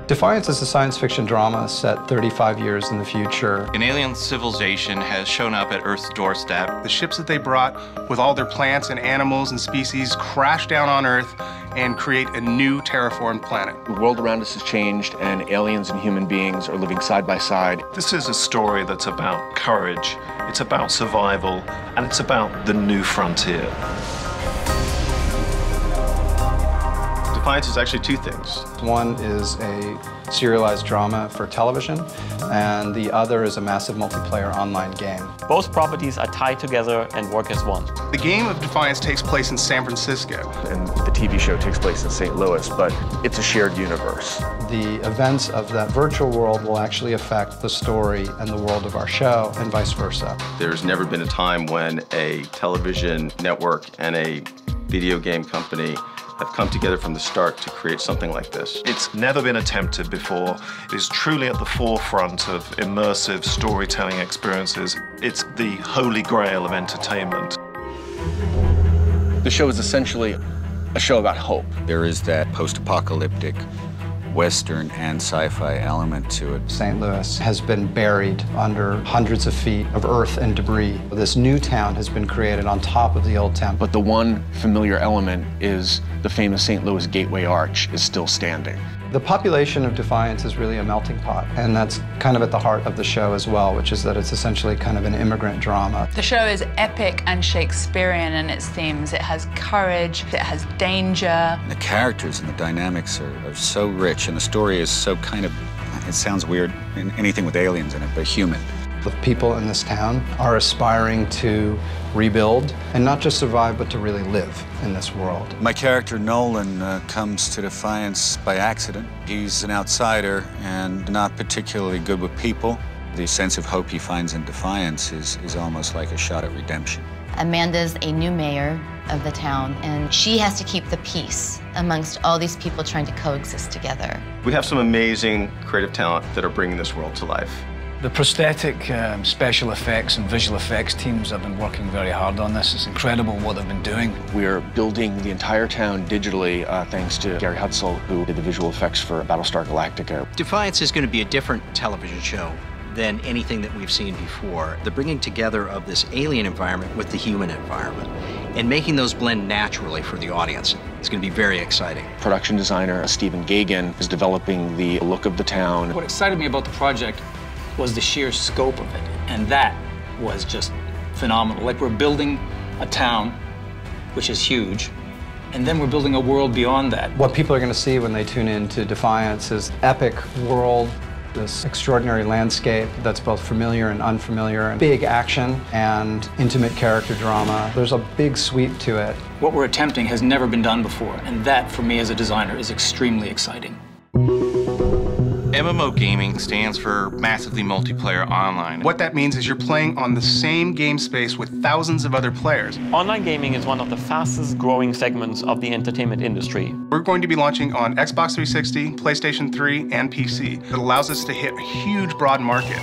Defiance is a science fiction drama set 35 years in the future. An alien civilization has shown up at Earth's doorstep. The ships that they brought with all their plants and animals and species crash down on Earth and create a new terraformed planet. The world around us has changed, and aliens and human beings are living side by side. This is a story that's about courage, it's about survival, and it's about the new frontier. Defiance is actually two things. One is a serialized drama for television, and the other is a massive multiplayer online game. Both properties are tied together and work as one. The game of Defiance takes place in San Francisco. And the TV show takes place in St. Louis, but it's a shared universe. The events of that virtual world will actually affect the story and the world of our show, and vice versa. There's never been a time when a television network and a video game company have come together from the start to create something like this. It's never been attempted before. It is truly at the forefront of immersive storytelling experiences. It's the holy grail of entertainment. The show is essentially a show about hope. There is that post-apocalyptic Western and sci-fi element to it. St. Louis has been buried under hundreds of feet of earth and debris. This new town has been created on top of the old town. But the one familiar element is the famous St. Louis Gateway Arch is still standing. The population of Defiance is really a melting pot, and that's kind of at the heart of the show as well, which is that it's essentially kind of an immigrant drama. The show is epic and Shakespearean in its themes. It has courage, it has danger. And the characters and the dynamics are so rich, and the story is so kind of, it sounds weird, anything with aliens in it, but human. The people in this town are aspiring to rebuild, and not just survive, but to really live in this world. My character, Nolan, comes to Defiance by accident. He's an outsider and not particularly good with people. The sense of hope he finds in Defiance is almost like a shot at redemption. Amanda's a new mayor of the town, and she has to keep the peace amongst all these people trying to coexist together. We have some amazing creative talent that are bringing this world to life. The prosthetic, special effects and visual effects teams have been working very hard on this. It's incredible what they've been doing. We're building the entire town digitally thanks to Gary Hutzel, who did the visual effects for Battlestar Galactica. Defiance is going to be a different television show than anything that we've seen before. The bringing together of this alien environment with the human environment and making those blend naturally for the audience is going to be very exciting. Production designer Stephen Gagan is developing the look of the town. What excited me about the project was the sheer scope of it, and that was just phenomenal. Like, we're building a town, which is huge, and then we're building a world beyond that. What people are going to see when they tune in to Defiance is epic world, this extraordinary landscape that's both familiar and unfamiliar, and big action and intimate character drama. There's a big sweep to it. What we're attempting has never been done before, and that, for me as a designer, is extremely exciting. MMO gaming stands for massively multiplayer online. What that means is you're playing on the same game space with thousands of other players. Online gaming is one of the fastest growing segments of the entertainment industry. We're going to be launching on Xbox 360, PlayStation 3, and PC. It allows us to hit a huge, broad market.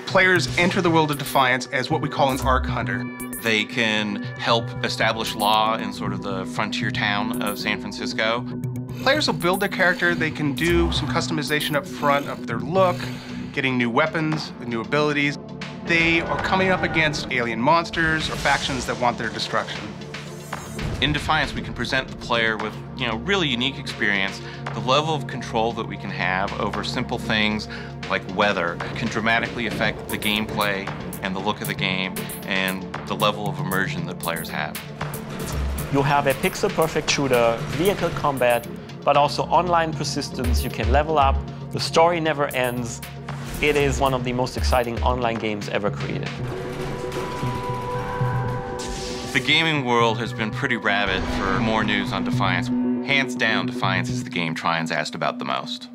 Players enter the world of Defiance as what we call an arc hunter. They can help establish law in sort of the frontier town of San Francisco. Players will build their character. They can do some customization up front of their look, getting new weapons, new abilities. They are coming up against alien monsters or factions that want their destruction. In Defiance, we can present the player with, really unique experience. The level of control that we can have over simple things like weather can dramatically affect the gameplay and the look of the game and the level of immersion that players have. You have a pixel-perfect shooter, vehicle combat, but also online persistence. You can level up. The story never ends. It is one of the most exciting online games ever created. The gaming world has been pretty rabid for more news on Defiance. Hands down, Defiance is the game Trion's asked about the most.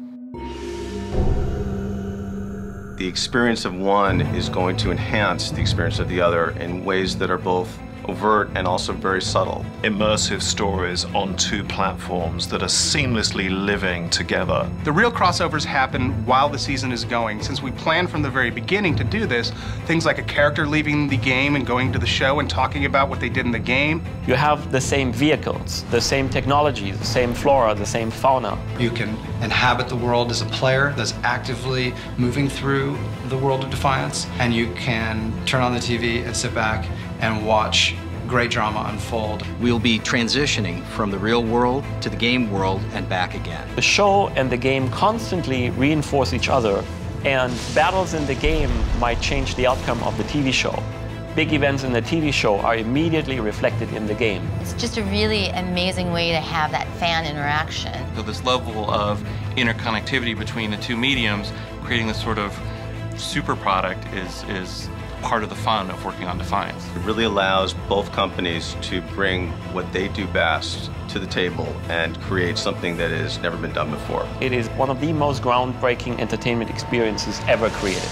The experience of one is going to enhance the experience of the other in ways that are both overt and also very subtle. Immersive stories on two platforms that are seamlessly living together. The real crossovers happen while the season is going. Since we planned from the very beginning to do this, things like a character leaving the game and going to the show and talking about what they did in the game. You have the same vehicles, the same technologies, the same flora, the same fauna. You can inhabit the world as a player that's actively moving through the world of Defiance, and you can turn on the TV and sit back and watch great drama unfold. We'll be transitioning from the real world to the game world and back again. The show and the game constantly reinforce each other, and battles in the game might change the outcome of the TV show. Big events in the TV show are immediately reflected in the game. It's just a really amazing way to have that fan interaction. So this level of interconnectivity between the two mediums, creating this sort of super product is part of the fun of working on Defiance. It really allows both companies to bring what they do best to the table and create something that has never been done before. It is one of the most groundbreaking entertainment experiences ever created.